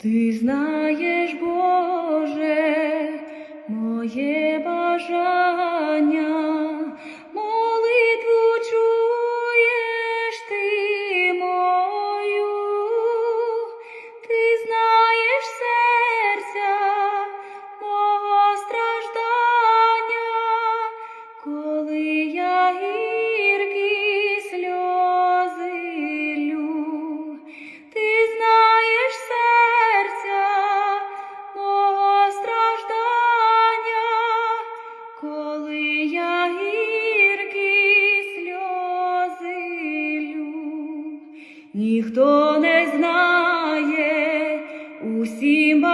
Ти знаєш, Боже, моє бажання, молитву чуєш ти мою, ти знаєш серця мого страждання, коли я гіркі сльози лью. Ти знаєш серця мого страждання, коли я гіркі сльози лью. Ніхто не знає усім